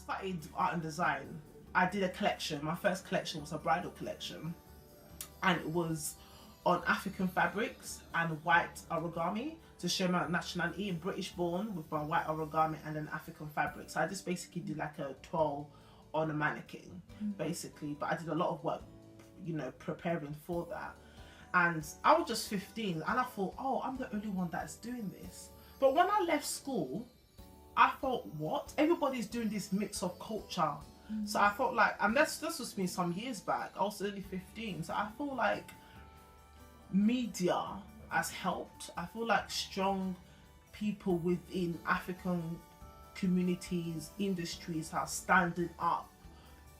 started art and design, I did a collection. My first collection was a bridal collection, and it was on African fabrics and white origami to show my nationality, British born with my white origami and then African fabric. So I just basically did like a twirl on a mannequin, basically. But I did a lot of work, you know, preparing for that. And I was just 15 and I thought, oh, I'm the only one that's doing this. But when I left school, I thought, what? Everybody's doing this mix of culture. So I felt like, and this was me some years back, I was only 15. So I feel like media has helped. I feel like strong people within African communities, industries are standing up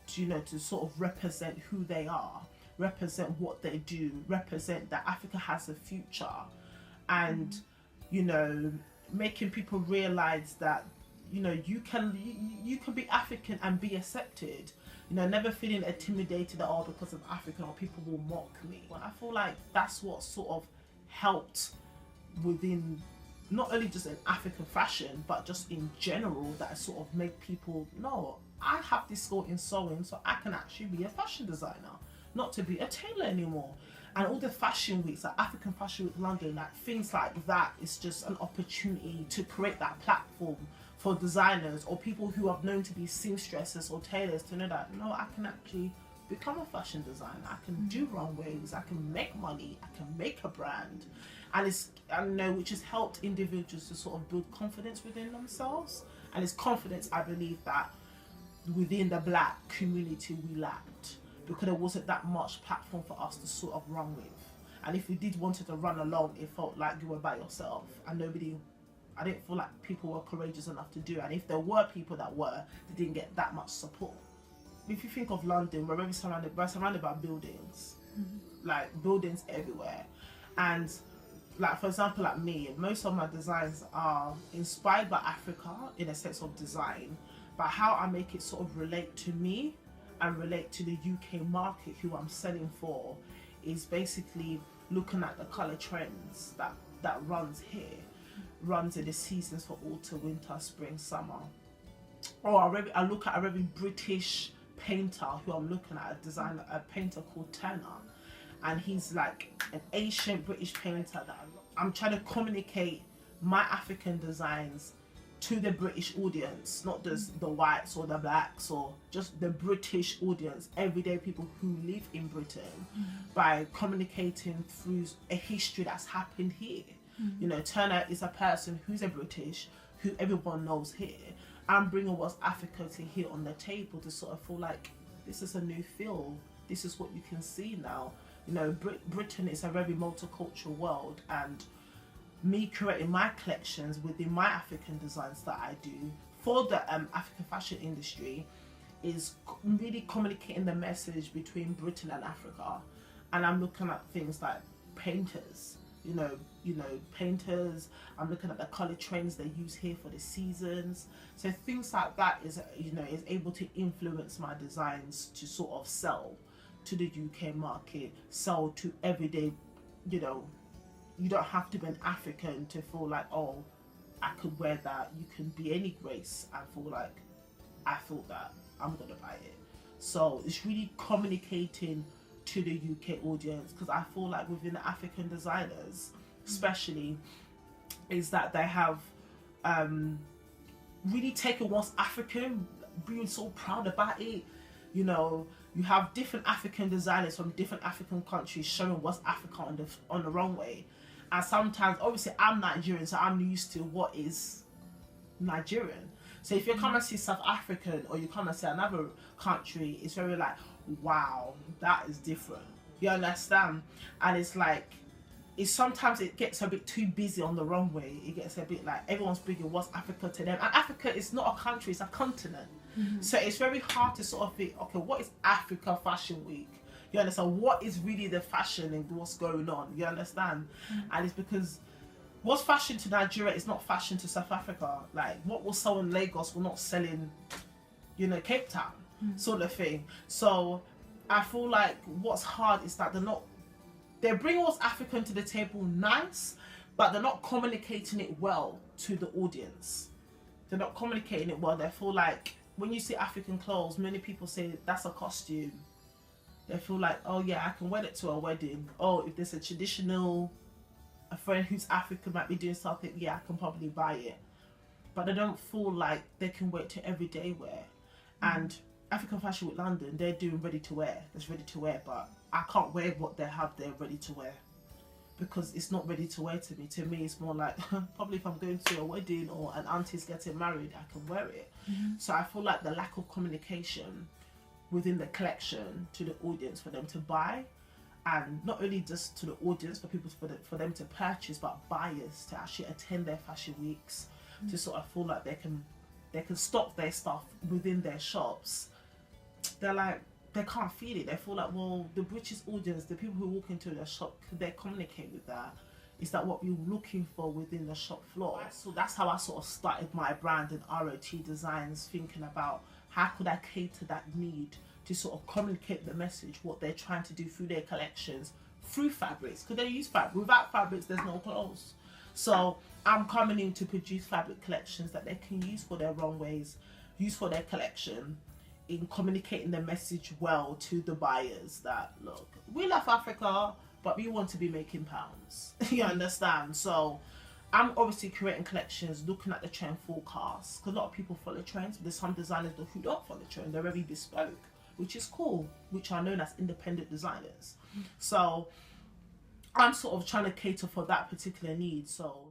to, you know, to sort of represent who they are, represent what they do, represent that Africa has a future, and you know, making people realize that, you know, you can be African and be accepted. You know, never feeling intimidated at all because of African or people will mock me. And I feel like that's what sort of helped within not only just in African fashion but just in general, that sort of make people know I have this skill in sewing, so I can actually be a fashion designer, not to be a tailor anymore. And all the fashion weeks, like African Fashion Week London, like things like that, is just an opportunity to create that platform for designers or people who are known to be seamstresses or tailors to know that, no, I can actually become a fashion designer, I can do runways, I can make money, I can make a brand. And it's, I know, which has helped individuals to sort of build confidence within themselves. And it's confidence, I believe, that within the Black community we lacked, because there wasn't that much platform for us to sort of run with. And if we did wanted to run alone, it felt like you were by yourself, and I didn't feel like people were courageous enough to do it. And if there were people that were, they didn't get that much support. If you think of London, we're surrounded by buildings, like buildings everywhere. And like, for example, like me, most of my designs are inspired by Africa in a sense of design, but how I make it sort of relate to me and relate to the UK market who I'm selling for is basically looking at the colour trends that runs here, runs in the seasons for autumn, winter, spring, summer. Or I look at a very British painter who I'm looking at, a painter called Turner, and he's like an ancient British painter that I'm trying to communicate my African designs to the British audience, not just the whites or the blacks, or just the British audience, everyday people who live in Britain, by communicating through a history that's happened here. You know, Turner is a person who's a British, who everyone knows here. I'm bringing what's Africa to here on the table to sort of feel like this is a new feel. This is what you can see now. You know, Britain is a very multicultural world, and me creating my collections within my African designs that I do for the African fashion industry is really communicating the message between Britain and Africa. And I'm looking at things like painters, you know, painters. I'm looking at the color trends they use here for the seasons. So things like that is, you know, is able to influence my designs to sort of sell to the UK market, sell to everyday, you know. You don't have to be an African to feel like, oh, I could wear that. You can be any race and feel like, I thought that, I'm gonna buy it. So it's really communicating to the UK audience, because I feel like within the African designers, especially, is that they have really taken what's African, being so proud about it. You know, you have different African designers from different African countries showing what's Africa on the runway. And sometimes, obviously, I'm Nigerian, so I'm used to what is Nigerian. So if you come and see South African, or you come and see another country, it's very like, wow, that is different. You understand? And it's like, sometimes it gets a bit too busy on the runway. It gets a bit like everyone's bringing what's Africa to them. And Africa is not a country, it's a continent. So it's very hard to sort of think, okay, what is Africa Fashion Week? You understand? What is really the fashion and what's going on? You understand? And it's because what's fashion to Nigeria is not fashion to South Africa. Like, what will sell in Lagos will not sell in, you know, Cape Town, sort of thing. So I feel like what's hard is that they bring what's African to the table nice, but they're not communicating it well to the audience. They're not communicating it well. They feel like when you see African clothes, many people say that's a costume. They feel like, oh yeah, I can wear it to a wedding. Oh, if there's a friend who's African might be doing something, yeah, I can probably buy it. But they don't feel like they can wear it to everyday wear. And African Fashion Week London, they're doing ready to wear. It's ready to wear, but I can't wear what they have there ready to wear, because it's not ready to wear to me. To me, it's more like, probably if I'm going to a wedding or an auntie's getting married, I can wear it. So I feel like the lack of communication within the collection to the audience for them to buy, and not only just to the audience, for people for them to purchase, but buyers to actually attend their fashion weeks, to sort of feel like they can stock their stuff within their shops. They're like, they can't feel it. They feel like, well, the British audience, the people who walk into the shop, could they communicate with that? Is that what we're looking for within the shop floor? So that's how I sort of started my brand in ROT Designs, thinking about how could I cater that need to sort of communicate the message, what they're trying to do through their collections, through fabrics. Because they use fabric. Without fabrics, there's no clothes. So I'm coming in to produce fabric collections that they can use for their runways, use for their collection, in communicating the message well to the buyers that, look, we love Africa, but we want to be making pounds. You understand? So I'm obviously creating collections, looking at the trend forecast, because a lot of people follow trends. There's some designers who don't follow trend. They're very bespoke, which is cool, which are known as independent designers. So I'm sort of trying to cater for that particular need. So